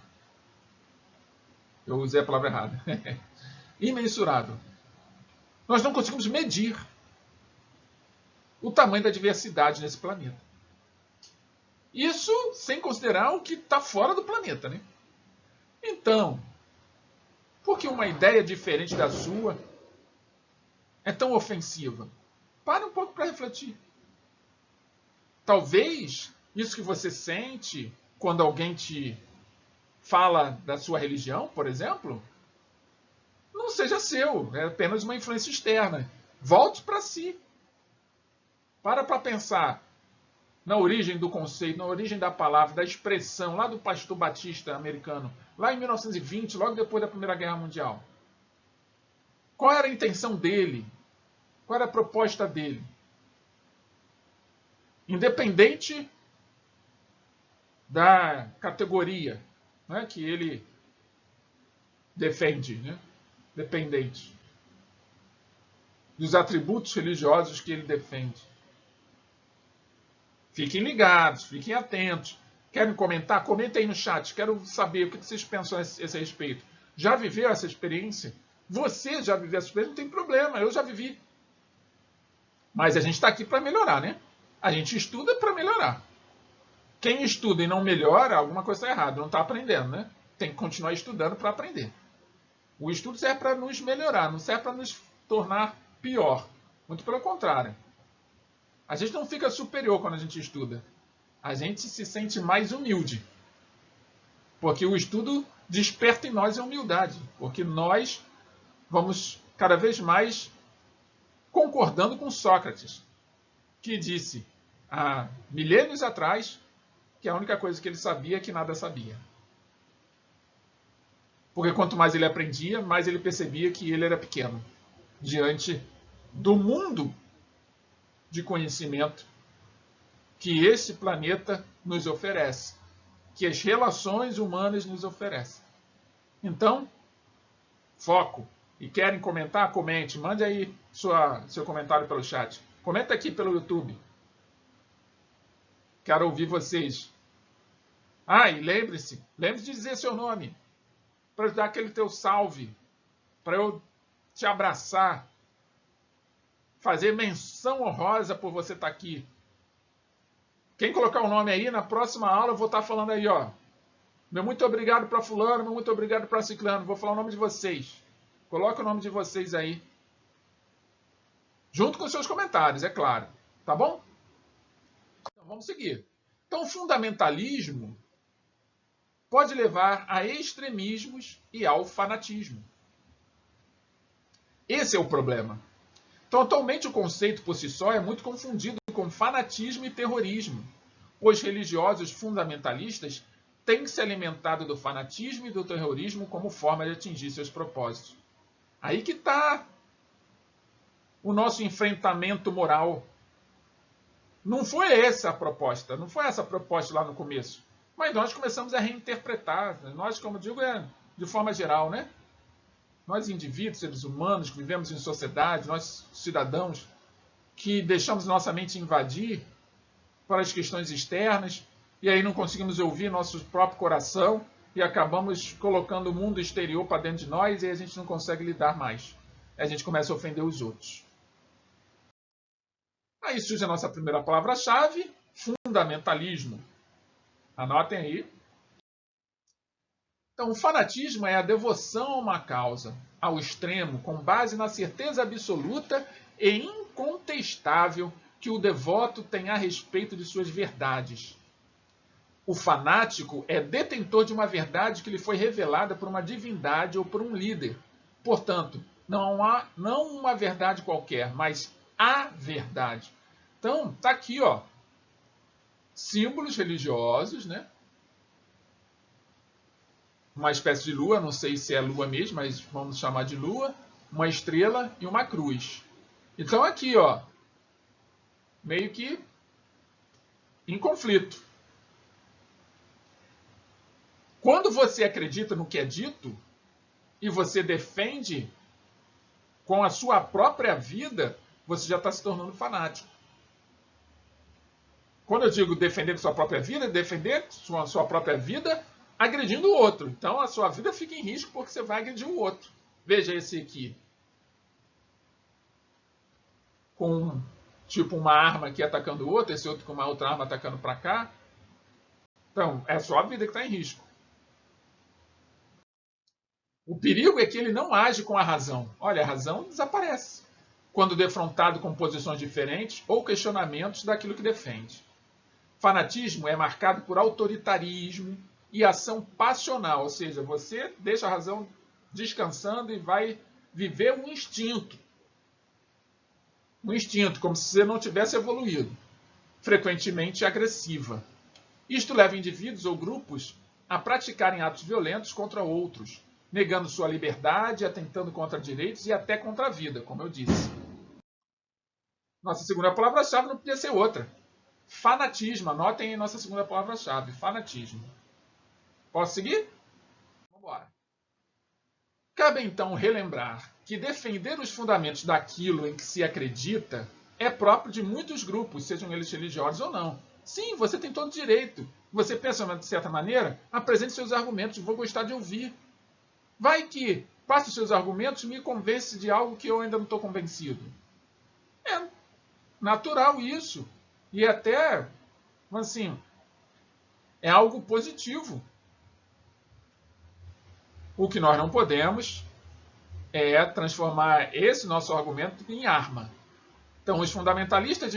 Eu usei a palavra errada. Imensurável. Nós não conseguimos medir o tamanho da diversidade nesse planeta. Isso sem considerar o que está fora do planeta, né? Então, por que uma ideia diferente da sua é tão ofensiva? Pare um pouco para refletir. Talvez isso que você sente quando alguém te fala da sua religião, por exemplo, não seja seu, é apenas uma influência externa. Volte para si. Para pensar na origem do conceito, na origem da palavra, da expressão, lá do pastor batista americano, lá em 1920, logo depois da Primeira Guerra Mundial. Qual era a intenção dele? Qual era a proposta dele? Independente da categoria, né, que ele defende, né, dependente dos atributos religiosos que ele defende. Fiquem ligados, fiquem atentos. Querem comentar? Comentem aí no chat. Quero saber o que vocês pensam a esse respeito. Já viveu essa experiência? Você já viveu essa experiência? Não tem problema, eu já vivi. Mas a gente está aqui para melhorar, né? A gente estuda para melhorar. Quem estuda e não melhora, alguma coisa está errada, não está aprendendo, né? Tem que continuar estudando para aprender. O estudo serve para nos melhorar, não serve para nos tornar pior. Muito pelo contrário. A gente não fica superior quando a gente estuda. A gente se sente mais humilde. Porque o estudo desperta em nós a humildade. Porque nós vamos cada vez mais concordando com Sócrates, que disse há milênios atrás que a única coisa que ele sabia é que nada sabia. Porque quanto mais ele aprendia, mais ele percebia que ele era pequeno diante do mundo de conhecimento que esse planeta nos oferece, que as relações humanas nos oferecem. Então, foco. E querem comentar? Comente. Mande aí seu comentário pelo chat. Comenta aqui pelo YouTube. Quero ouvir vocês. Ah, e lembre-se de dizer seu nome, para dar aquele teu salve, para eu te abraçar, fazer menção honrosa por você estar aqui. Quem colocar o nome aí, na próxima aula eu vou estar falando aí, ó. Meu muito obrigado para fulano, meu muito obrigado para ciclano. Vou falar o nome de vocês. Coloca o nome de vocês aí. Junto com os seus comentários, é claro. Tá bom? Então vamos seguir. Então o fundamentalismo pode levar a extremismos e ao fanatismo. Esse é o problema. Então, atualmente, o conceito por si só é muito confundido com fanatismo e terrorismo, pois religiosos fundamentalistas têm se alimentado do fanatismo e do terrorismo como forma de atingir seus propósitos. Aí que está o nosso enfrentamento moral. Não foi essa a proposta, não foi essa a proposta lá no começo. Mas nós começamos a reinterpretar. Nós, como digo, de forma geral, né? Nós indivíduos, seres humanos, que vivemos em sociedade, nós cidadãos, que deixamos nossa mente invadir para as questões externas, e aí não conseguimos ouvir nosso próprio coração, e acabamos colocando o mundo exterior para dentro de nós, e a gente não consegue lidar mais. A gente começa a ofender os outros. Aí surge a nossa primeira palavra-chave, fundamentalismo. Anotem aí. Então, o fanatismo é a devoção a uma causa, ao extremo, com base na certeza absoluta e incontestável que o devoto tem a respeito de suas verdades. O fanático é detentor de uma verdade que lhe foi revelada por uma divindade ou por um líder. Portanto, não uma verdade qualquer, mas a verdade. Então, tá aqui, ó, símbolos religiosos, né? Uma espécie de lua, não sei se é lua mesmo, mas vamos chamar de lua, uma estrela e uma cruz. Então aqui, ó, meio que em conflito. Quando você acredita no que é dito e você defende com a sua própria vida, você já está se tornando fanático. Quando eu digo defender sua própria vida, defender sua própria vida agredindo o outro. Então a sua vida fica em risco porque você vai agredir o outro. Veja esse aqui. Com tipo uma arma aqui atacando o outro, esse outro com uma outra arma atacando para cá. Então, é só a vida que está em risco. O perigo é que ele não age com a razão. Olha, a razão desaparece quando defrontado com posições diferentes ou questionamentos daquilo que defende. Fanatismo é marcado por autoritarismo e ação passional, ou seja, você deixa a razão descansando e vai viver um instinto. Um instinto, como se você não tivesse evoluído. Frequentemente agressiva. Isto leva indivíduos ou grupos a praticarem atos violentos contra outros, negando sua liberdade, atentando contra direitos e até contra a vida, como eu disse. Nossa segunda palavra-chave não podia ser outra. Fanatismo. Anotem aí nossa segunda palavra-chave. Fanatismo. Posso seguir? Vamos embora. Cabe então relembrar que defender os fundamentos daquilo em que se acredita é próprio de muitos grupos, sejam eles religiosos ou não. Sim, você tem todo direito. Você pensa de certa maneira, apresente seus argumentos, vou gostar de ouvir. Vai que passe os seus argumentos e me convence de algo que eu ainda não estou convencido. É natural isso. E até, assim, é algo positivo. O que nós não podemos é transformar esse nosso argumento em arma. Então, os fundamentalistas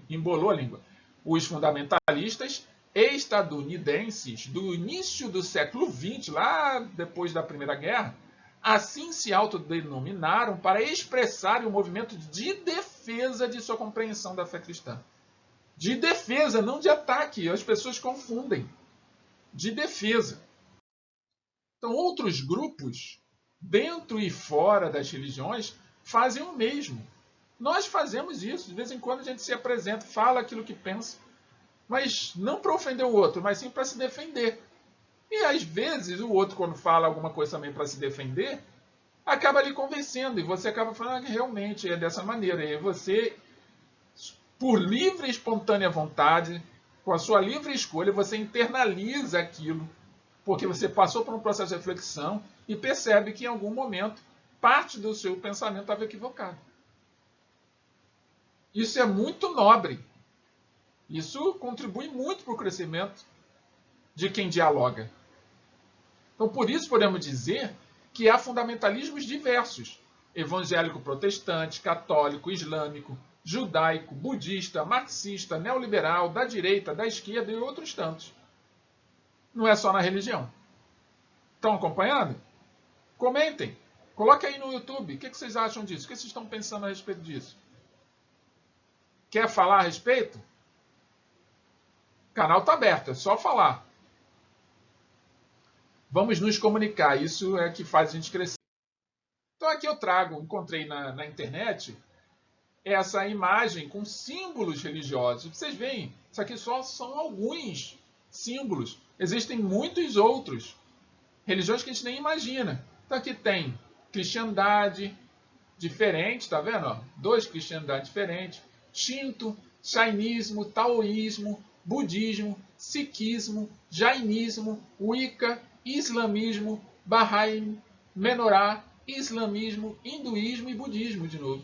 embolou a língua. Os fundamentalistas estadunidenses do início do século XX, lá depois da Primeira Guerra, assim se autodenominaram para expressarem o movimento de defesa de sua compreensão da fé cristã. De defesa, não de ataque. As pessoas confundem. De defesa. Então, outros grupos, dentro e fora das religiões, fazem o mesmo. Nós fazemos isso. De vez em quando a gente se apresenta, fala aquilo que pensa, mas não para ofender o outro, mas sim para se defender. E às vezes o outro, quando fala alguma coisa também para se defender, acaba lhe convencendo. E você acaba falando que realmente é dessa maneira. E você, por livre e espontânea vontade, com a sua livre escolha, você internaliza aquilo. Porque você passou por um processo de reflexão e percebe que em algum momento parte do seu pensamento estava equivocado. Isso é muito nobre. Isso contribui muito para o crescimento de quem dialoga. Então, por isso podemos dizer que há fundamentalismos diversos. Evangélico protestante, católico, islâmico, judaico, budista, marxista, neoliberal, da direita, da esquerda e outros tantos. Não é só na religião. Estão acompanhando? Comentem. Coloque aí no YouTube. O que vocês acham disso? O que vocês estão pensando a respeito disso? Quer falar a respeito? O canal está aberto, é só falar. Vamos nos comunicar, isso é que faz a gente crescer. Então aqui eu encontrei na internet essa imagem com símbolos religiosos. Vocês veem, isso aqui só são alguns símbolos. Existem muitos outros. Religiões que a gente nem imagina. Então aqui tem cristiandade diferente, tá vendo? Ó, 2 cristiandades diferentes. Shinto, Jainismo, Taoísmo, Budismo, Sikhismo, Jainismo, Wicca, Islamismo, Bahá'í, Menorá, Islamismo, Hinduísmo e Budismo de novo.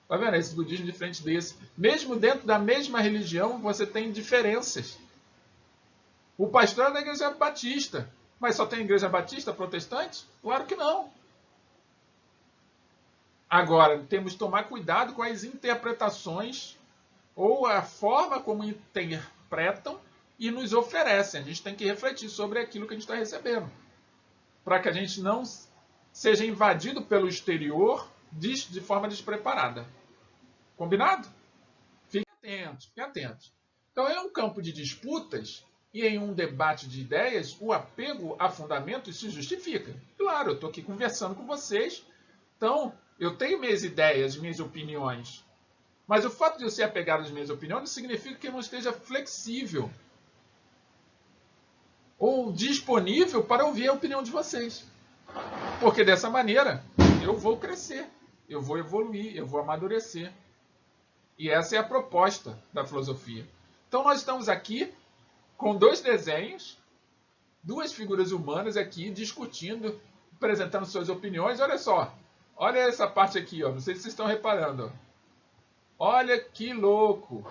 Tá vendo? Esse budismo diferente desse. Mesmo dentro da mesma religião, você tem diferenças. O pastor é da igreja batista. Mas só tem igreja batista protestante? Claro que não. Agora, temos que tomar cuidado com as interpretações ou a forma como interpretam e nos oferecem. A gente tem que refletir sobre aquilo que a gente está recebendo. Para que a gente não seja invadido pelo exterior de forma despreparada. Combinado? Fiquem atentos, fiquem atentos. Então, é um campo de disputas e em um debate de ideias, o apego a fundamentos se justifica. Claro, eu estou aqui conversando com vocês, então eu tenho minhas ideias, minhas opiniões. Mas o fato de eu ser apegado às minhas opiniões não significa que eu não esteja flexível ou disponível para ouvir a opinião de vocês. Porque dessa maneira eu vou crescer, eu vou evoluir, eu vou amadurecer. E essa é a proposta da filosofia. Então nós estamos aqui com 2 desenhos, 2 figuras humanas aqui discutindo, apresentando suas opiniões. Olha só, olha essa parte aqui, ó. Não sei se vocês estão reparando. Ó. Olha que louco.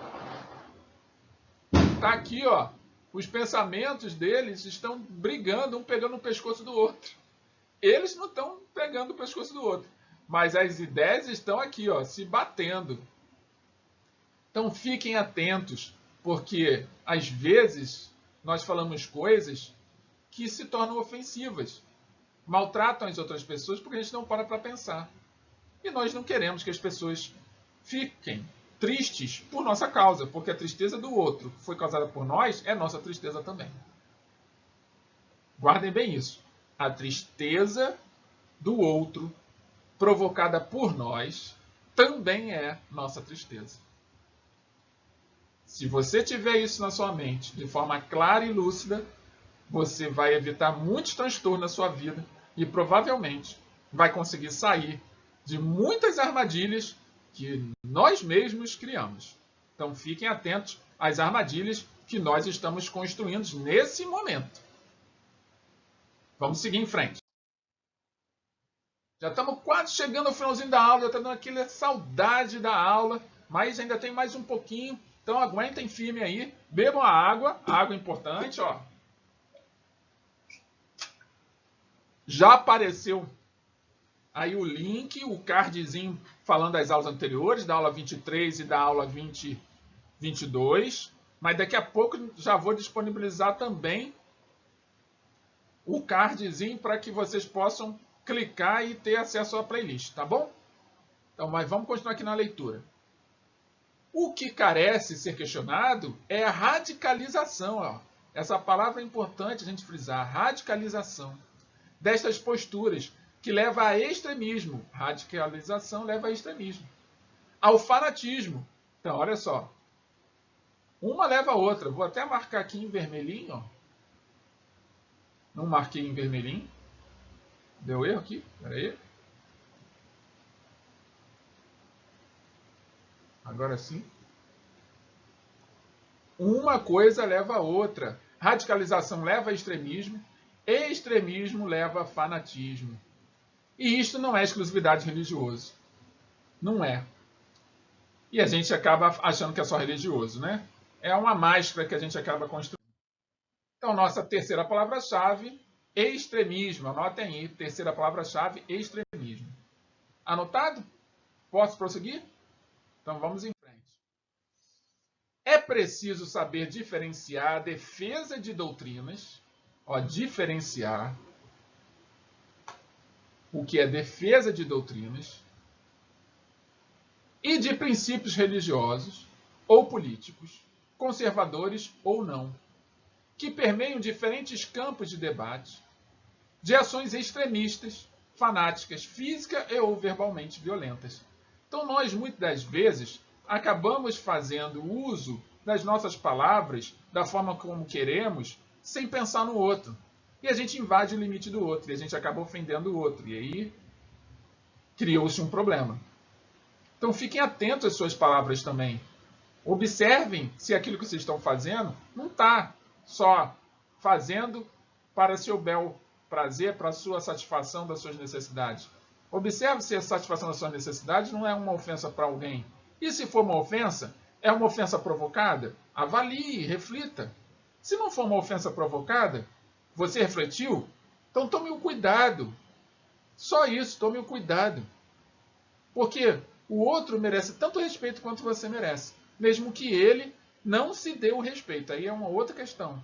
Tá aqui, ó. Os pensamentos deles estão brigando, um pegando no pescoço do outro. Eles não estão pegando o pescoço do outro, mas as ideias estão aqui, ó, se batendo. Então fiquem atentos, porque às vezes nós falamos coisas que se tornam ofensivas, maltratam as outras pessoas porque a gente não para pensar. E nós não queremos que as pessoas fiquem tristes por nossa causa, porque a tristeza do outro que foi causada por nós é nossa tristeza também. Guardem bem isso. A tristeza do outro provocada por nós também é nossa tristeza. Se você tiver isso na sua mente de forma clara e lúcida, você vai evitar muitos transtornos na sua vida e provavelmente vai conseguir sair de muitas armadilhas que nós mesmos criamos. Então fiquem atentos às armadilhas que nós estamos construindo nesse momento. Vamos seguir em frente. Já estamos quase chegando ao finalzinho da aula, já está dando aquela saudade da aula, mas ainda tem mais um pouquinho. Então aguentem firme aí, bebam a água é importante, ó. Já apareceu aí o link, o cardzinho falando das aulas anteriores, da aula 23 e da aula 22, mas daqui a pouco já vou disponibilizar também o cardzinho para que vocês possam clicar e ter acesso à playlist, tá bom? Então, mas vamos continuar aqui na leitura. O que carece ser questionado é a radicalização. Ó. Essa palavra é importante a gente frisar. Radicalização destas posturas que leva a extremismo. Radicalização leva a extremismo. Ao fanatismo. Então, olha só. Uma leva a outra. Vou até marcar aqui em vermelhinho. Ó. Não marquei em vermelhinho. Deu erro aqui? Espera aí. Agora sim. Uma coisa leva a outra. Radicalização leva a extremismo. Extremismo leva a fanatismo. E isto não é exclusividade religiosa. Não é. E a gente acaba achando que é só religioso, né? É uma máscara que a gente acaba construindo. Então, nossa terceira palavra-chave, extremismo. Anotem aí, terceira palavra-chave, extremismo. Anotado? Posso prosseguir? Então, vamos em frente. É preciso saber diferenciar a defesa de doutrinas, ó, diferenciar o que é defesa de doutrinas e de princípios religiosos ou políticos, conservadores ou não, que permeiam diferentes campos de debate, de ações extremistas, fanáticas, física e ou verbalmente violentas. Então nós, muitas das vezes, acabamos fazendo uso das nossas palavras da forma como queremos, sem pensar no outro. E a gente invade o limite do outro, e a gente acaba ofendendo o outro. E aí criou-se um problema. Então fiquem atentos às suas palavras também. Observem se aquilo que vocês estão fazendo não está só fazendo para seu bel prazer, para a sua satisfação das suas necessidades. Observe se a satisfação das suas necessidades não é uma ofensa para alguém. E se for uma ofensa, é uma ofensa provocada? Avalie, reflita. Se não for uma ofensa provocada, você refletiu? Então tome o cuidado. Só isso, tome o cuidado. Porque o outro merece tanto respeito quanto você merece. Mesmo que ele não se dê o respeito. Aí é uma outra questão.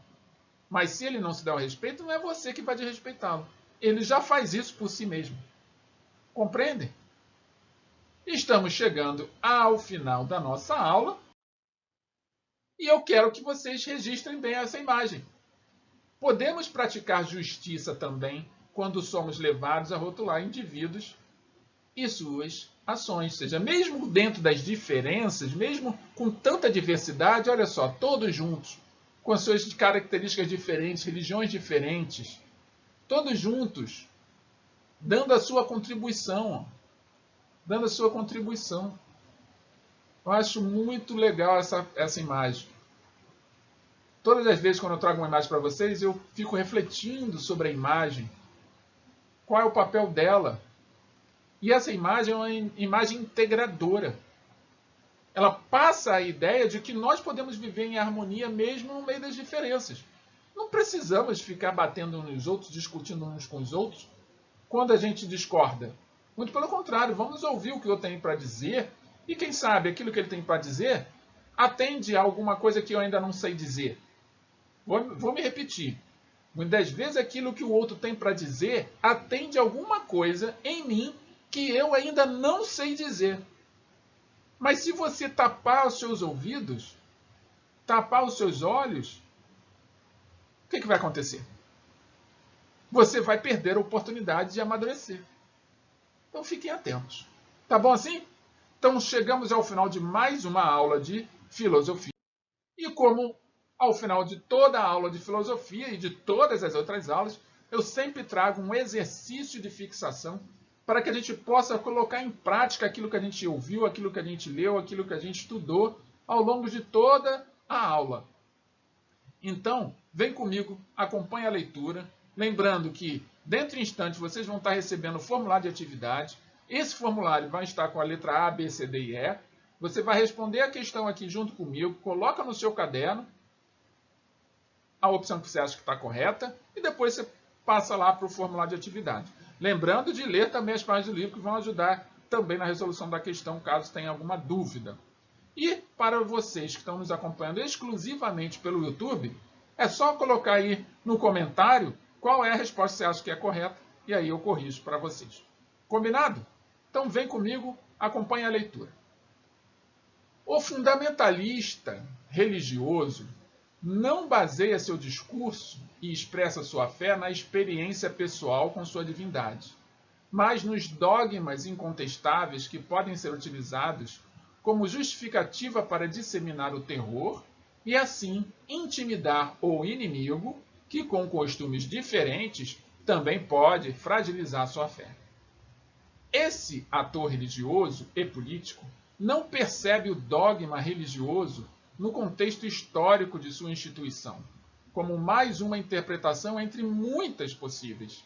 Mas se ele não se dá o respeito, não é você que vai desrespeitá-lo. Ele já faz isso por si mesmo. Compreende? Estamos chegando ao final da nossa aula. E eu quero que vocês registrem bem essa imagem. Podemos praticar justiça também quando somos levados a rotular indivíduos e suas ações. Ou seja, mesmo dentro das diferenças, mesmo com tanta diversidade, olha só, todos juntos, com as suas características diferentes, religiões diferentes, todos juntos, dando a sua contribuição. Dando a sua contribuição. Eu acho muito legal essa imagem. Todas as vezes quando eu trago uma imagem para vocês, eu fico refletindo sobre a imagem. Qual é o papel dela? E essa imagem é uma imagem integradora. Ela passa a ideia de que nós podemos viver em harmonia mesmo no meio das diferenças. Não precisamos ficar batendo uns nos outros, discutindo uns com os outros, quando a gente discorda. Muito pelo contrário, vamos ouvir o que eu tenho para dizer e, quem sabe, aquilo que ele tem para dizer atende a alguma coisa que eu ainda não sei dizer. Vou me repetir. Muitas vezes aquilo que o outro tem para dizer atende a alguma coisa em mim que eu ainda não sei dizer. Mas se você tapar os seus ouvidos, tapar os seus olhos, o que vai acontecer? Você vai perder a oportunidade de amadurecer. Então fiquem atentos. Tá bom assim? Então chegamos ao final de mais uma aula de filosofia. E como ao final de toda a aula de filosofia e de todas as outras aulas, eu sempre trago um exercício de fixação para que a gente possa colocar em prática aquilo que a gente ouviu, aquilo que a gente leu, aquilo que a gente estudou ao longo de toda a aula. Então, vem comigo, acompanhe a leitura. Lembrando que, dentro de instantes, vocês vão estar recebendo o formulário de atividade. Esse formulário vai estar com a letra A, B, C, D e E. Você vai responder a questão aqui junto comigo, coloca no seu caderno a opção que você acha que está correta e depois você passa lá para o formulário de atividade. Lembrando de ler também as páginas do livro que vão ajudar também na resolução da questão, caso tenha alguma dúvida. E para vocês que estão nos acompanhando exclusivamente pelo YouTube, é só colocar aí no comentário qual é a resposta que você acha que é correta e aí eu corrijo para vocês. Combinado? Então vem comigo, acompanhe a leitura. O fundamentalista religioso não baseia seu discurso e expressa sua fé na experiência pessoal com sua divindade, mas nos dogmas incontestáveis que podem ser utilizados como justificativa para disseminar o terror e, assim, intimidar o inimigo, que com costumes diferentes também pode fragilizar sua fé. Esse ator religioso e político não percebe o dogma religioso no contexto histórico de sua instituição, como mais uma interpretação entre muitas possíveis,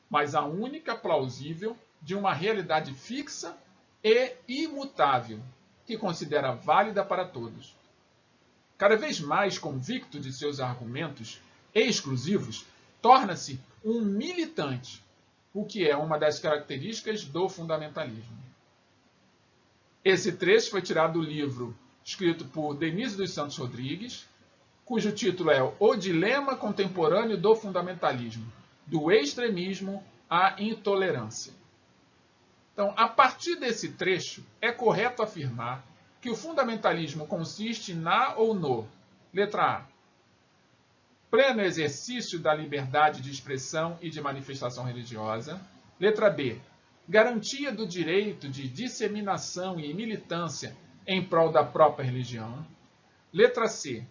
mas a única plausível de uma realidade fixa e imutável, que considera válida para todos. Cada vez mais convicto de seus argumentos exclusivos, torna-se um militante, o que é uma das características do fundamentalismo. Esse trecho foi tirado do livro escrito por Denise dos Santos Rodrigues, cujo título é O Dilema Contemporâneo do Fundamentalismo, do Extremismo à intolerância. Então, a partir desse trecho, é correto afirmar que o fundamentalismo consiste na ou no, letra A, pleno exercício da liberdade de expressão e de manifestação religiosa, letra B, garantia do direito de disseminação e militância em prol da própria religião, letra C,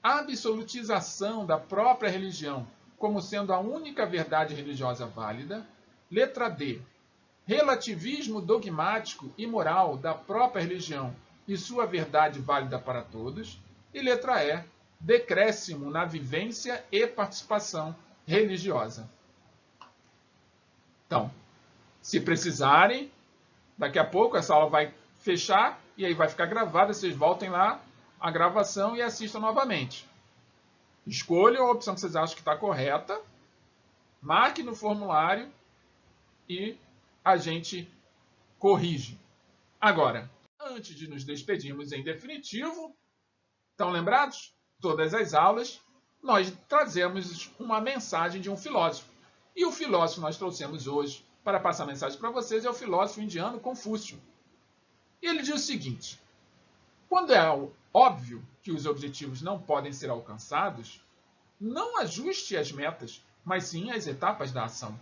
absolutização da própria religião como sendo a única verdade religiosa válida, letra D, relativismo dogmático e moral da própria religião e sua verdade válida para todos, e letra E, decréscimo na vivência e participação religiosa. Então, se precisarem, daqui a pouco essa aula vai fechar e aí vai ficar gravada, vocês voltem lá a gravação e assistam novamente. Escolham a opção que vocês acham que está correta, marque no formulário e a gente corrige. Agora, antes de nos despedirmos em definitivo, estão lembrados? Todas as aulas nós trazemos uma mensagem de um filósofo. E o filósofo que nós trouxemos hoje para passar a mensagem para vocês é o filósofo indiano Confúcio. E ele diz o seguinte: quando é óbvio que os objetivos não podem ser alcançados, não ajuste as metas, mas sim as etapas da ação.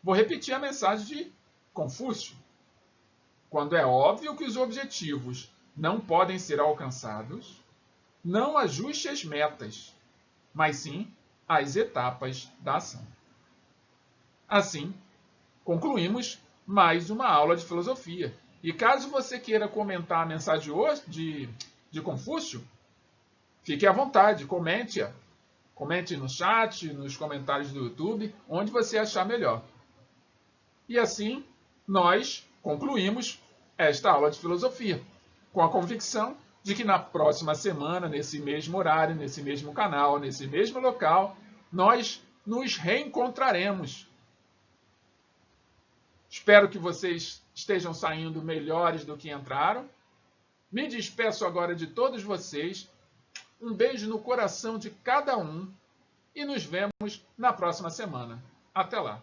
Vou repetir a mensagem de Confúcio. Quando é óbvio que os objetivos não podem ser alcançados, não ajuste as metas, mas sim as etapas da ação. Assim, concluímos mais uma aula de filosofia. E caso você queira comentar a mensagem de Confúcio, fique à vontade, comente-a. Comente no chat, nos comentários do YouTube, onde você achar melhor. E assim, nós concluímos esta aula de filosofia, com a convicção de que na próxima semana, nesse mesmo horário, nesse mesmo canal, nesse mesmo local, nós nos reencontraremos. Espero que vocês estejam saindo melhores do que entraram. Me despeço agora de todos vocês. Um beijo no coração de cada um e nos vemos na próxima semana. Até lá!